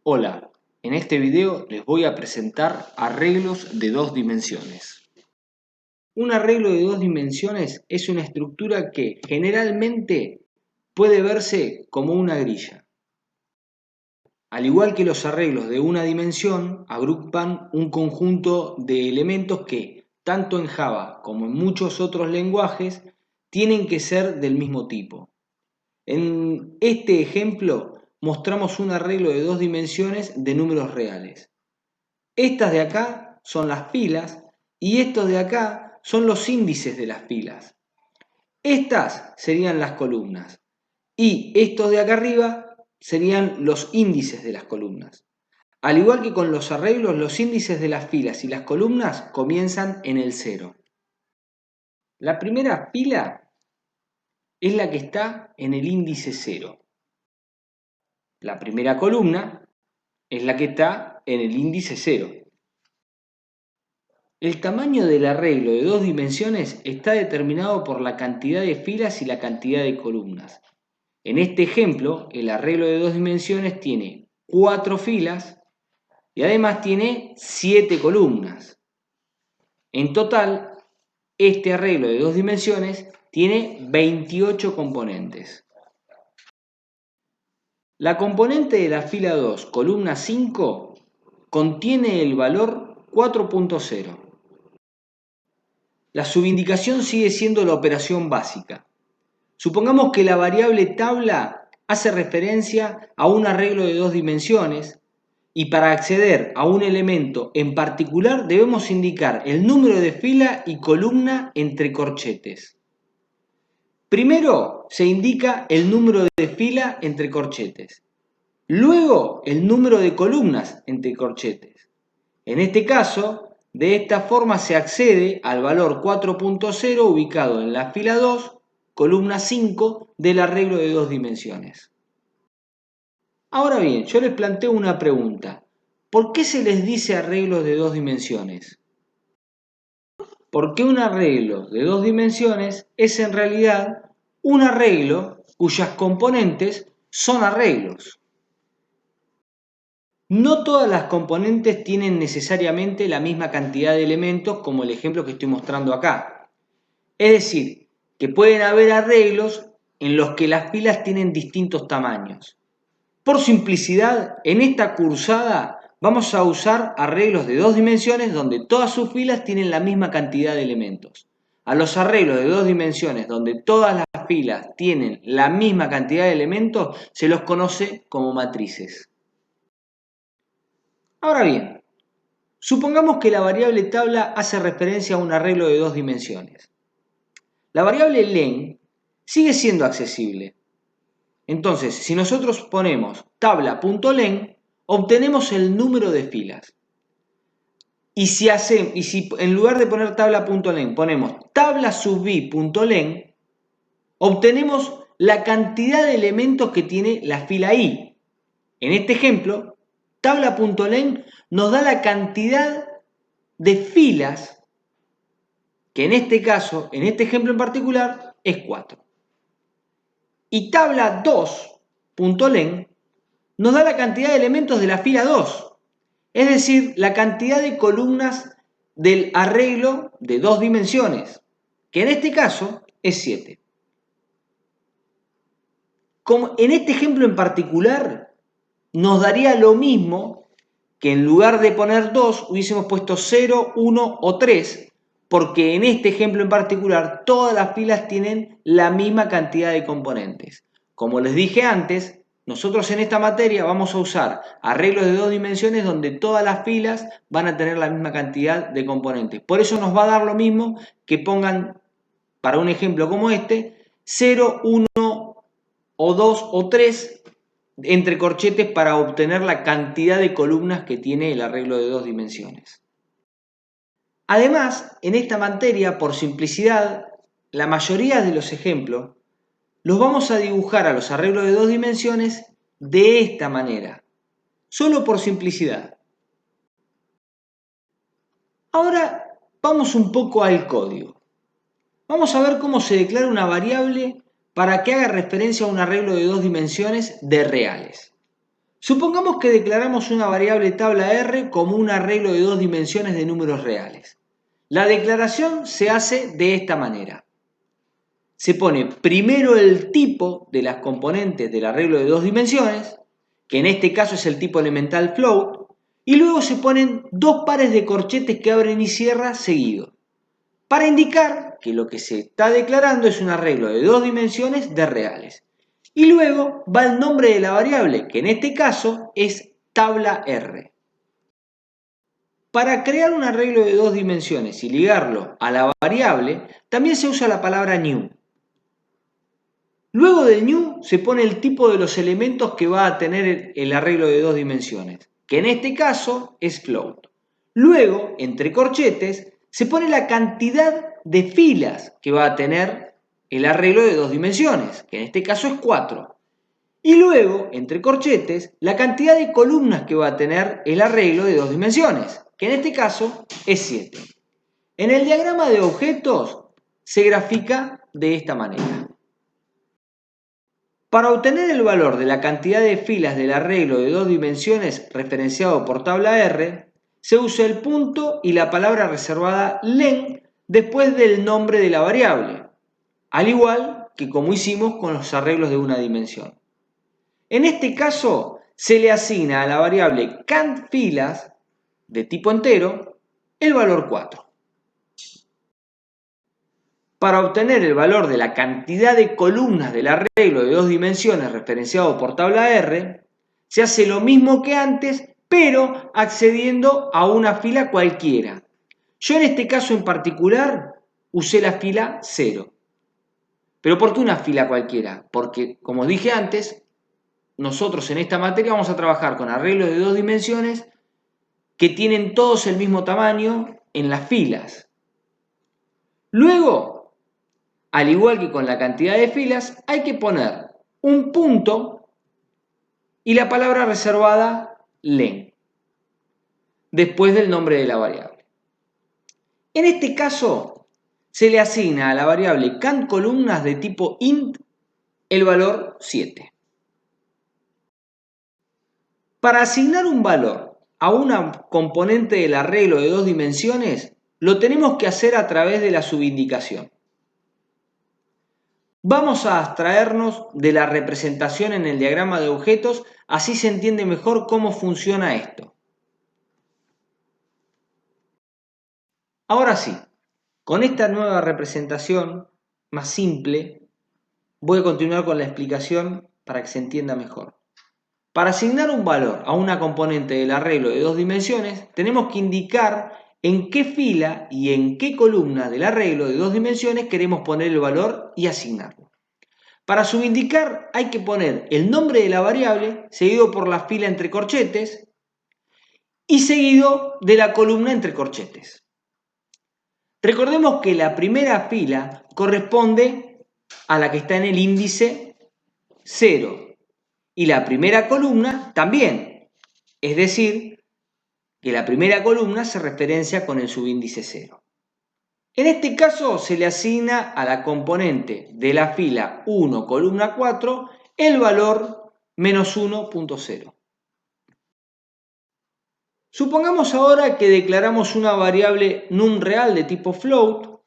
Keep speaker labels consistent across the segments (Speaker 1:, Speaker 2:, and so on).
Speaker 1: Hola, en este video les voy a presentar arreglos de dos dimensiones. Un arreglo de dos dimensiones es una estructura que generalmente puede verse como una grilla. Al igual que los arreglos de una dimensión, agrupan un conjunto de elementos que, tanto en Java como en muchos otros lenguajes, tienen que ser del mismo tipo. En este ejemplo mostramos un arreglo de dos dimensiones de números reales. Estas de acá son las filas y estos de acá son los índices de las filas. Estas serían las columnas y estos de acá arriba serían los índices de las columnas. Al igual que con los arreglos, los índices de las filas y las columnas comienzan en el 0. La primera fila es la que está en el índice 0. La primera columna es la que está en el índice 0. El tamaño del arreglo de dos dimensiones está determinado por la cantidad de filas y la cantidad de columnas. En este ejemplo, el arreglo de dos dimensiones tiene 4 filas y además tiene 7 columnas. En total, este arreglo de dos dimensiones tiene 28 componentes. La componente de la fila 2, columna 5, contiene el valor 4.0. La subindicación sigue siendo la operación básica. Supongamos que la variable tabla hace referencia a un arreglo de dos dimensiones y para acceder a un elemento en particular debemos indicar el número de fila y columna entre corchetes. Primero se indica el número de fila entre corchetes, luego el número de columnas entre corchetes. En este caso, de esta forma se accede al valor 4.0 ubicado en la fila 2, columna 5 del arreglo de dos dimensiones. Ahora bien, yo les planteo una pregunta. ¿Por qué se les dice arreglos de dos dimensiones? Porque un arreglo de dos dimensiones es en realidad un arreglo cuyas componentes son arreglos. No todas las componentes tienen necesariamente la misma cantidad de elementos como el ejemplo que estoy mostrando acá. Es decir, que pueden haber arreglos en los que las filas tienen distintos tamaños. Por simplicidad, en esta cursada vamos a usar arreglos de dos dimensiones donde todas sus filas tienen la misma cantidad de elementos. A los arreglos de dos dimensiones donde todas las filas tienen la misma cantidad de elementos se los conoce como matrices. Ahora bien, supongamos que la variable tabla hace referencia a un arreglo de dos dimensiones. La variable len sigue siendo accesible. Entonces, si nosotros ponemos tabla.len, obtenemos el número de filas. Y si en lugar de poner tabla.len ponemos tabla_b.len, obtenemos la cantidad de elementos que tiene la fila i. En este ejemplo, tabla.len nos da la cantidad de filas que en este caso, en este ejemplo en particular, es 4. Y tabla2.len nos da la cantidad de elementos de la fila 2, es decir, la cantidad de columnas del arreglo de dos dimensiones, que en este caso es 7. Como en este ejemplo en particular, nos daría lo mismo que en lugar de poner 2 hubiésemos puesto 0, 1 o 3, porque en este ejemplo en particular todas las filas tienen la misma cantidad de componentes. Como les dije antes, nosotros en esta materia vamos a usar arreglos de dos dimensiones donde todas las filas van a tener la misma cantidad de componentes. Por eso nos va a dar lo mismo que pongan, para un ejemplo como este, 0, 1 o 2 o 3 entre corchetes para obtener la cantidad de columnas que tiene el arreglo de dos dimensiones. Además, en esta materia, por simplicidad, la mayoría de los ejemplos los vamos a dibujar a los arreglos de dos dimensiones de esta manera, solo por simplicidad. Ahora vamos un poco al código. Vamos a ver cómo se declara una variable para que haga referencia a un arreglo de dos dimensiones de reales. Supongamos que declaramos una variable tabla R como un arreglo de dos dimensiones de números reales. La declaración se hace de esta manera. Se pone primero el tipo de las componentes del arreglo de dos dimensiones, que en este caso es el tipo elemental float, y luego se ponen dos pares de corchetes que abren y cierran seguidos, para indicar que lo que se está declarando es un arreglo de dos dimensiones de reales. Y luego va el nombre de la variable, que en este caso es tabla R. Para crear un arreglo de dos dimensiones y ligarlo a la variable, también se usa la palabra new. Luego del new se pone el tipo de los elementos que va a tener el arreglo de dos dimensiones, que en este caso es float. Luego, entre corchetes, se pone la cantidad de filas que va a tener el arreglo de dos dimensiones, que en este caso es 4. Y luego, entre corchetes, la cantidad de columnas que va a tener el arreglo de dos dimensiones, que en este caso es 7. En el diagrama de objetos se grafica de esta manera. Para obtener el valor de la cantidad de filas del arreglo de dos dimensiones referenciado por tabla R, se usa el punto y la palabra reservada len después del nombre de la variable, al igual que como hicimos con los arreglos de una dimensión. En este caso, se le asigna a la variable cantFilas de tipo entero el valor 4. Para obtener el valor de la cantidad de columnas del arreglo de dos dimensiones referenciado por tabla R, se hace lo mismo que antes, pero accediendo a una fila cualquiera. Yo en este caso en particular usé la fila 0. ¿Pero por qué una fila cualquiera? Porque, como dije antes, nosotros en esta materia vamos a trabajar con arreglos de dos dimensiones que tienen todos el mismo tamaño en las filas. Luego, al igual que con la cantidad de filas, hay que poner un punto y la palabra reservada len después del nombre de la variable. En este caso, se le asigna a la variable cantColumnas de tipo int el valor 7. Para asignar un valor a una componente del arreglo de dos dimensiones, lo tenemos que hacer a través de la subindicación. Vamos a abstraernos de la representación en el diagrama de objetos, así se entiende mejor cómo funciona esto. Ahora sí, con esta nueva representación más simple, voy a continuar con la explicación para que se entienda mejor. Para asignar un valor a una componente del arreglo de dos dimensiones, tenemos que indicar en qué fila y en qué columna del arreglo de dos dimensiones queremos poner el valor y asignarlo. Para subindicar hay que poner el nombre de la variable seguido por la fila entre corchetes y seguido de la columna entre corchetes. Recordemos que la primera fila corresponde a la que está en el índice 0 y la primera columna también, es decir, que la primera columna se referencia con el subíndice 0. En este caso se le asigna a la componente de la fila 1, columna 4, el valor menos 1.0. Supongamos ahora que declaramos una variable num real de tipo float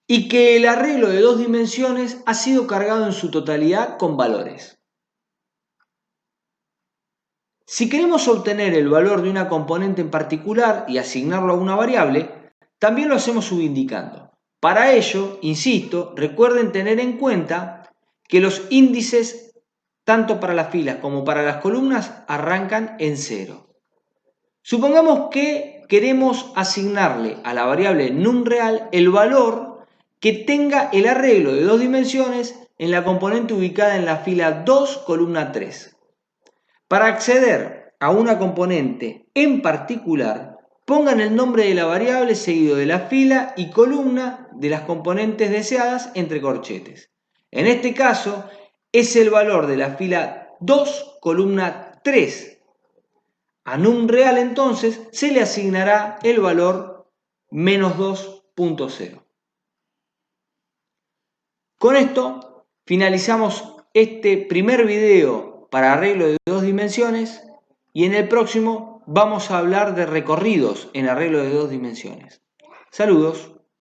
Speaker 1: y que el arreglo de dos dimensiones ha sido cargado en su totalidad con valores. Si queremos obtener el valor de una componente en particular y asignarlo a una variable, también lo hacemos subindicando. Para ello, insisto, recuerden tener en cuenta que los índices, tanto para las filas como para las columnas, arrancan en 0. Supongamos que queremos asignarle a la variable num real el valor que tenga el arreglo de dos dimensiones en la componente ubicada en la fila 2, columna 3. Para acceder a una componente en particular, pongan el nombre de la variable seguido de la fila y columna de las componentes deseadas entre corchetes. En este caso, es el valor de la fila 2, columna 3. A num real entonces se le asignará el valor menos 2.0. Con esto finalizamos este primer video para arreglo de dos dimensiones y en el próximo vamos a hablar de recorridos en arreglo de dos dimensiones. Saludos.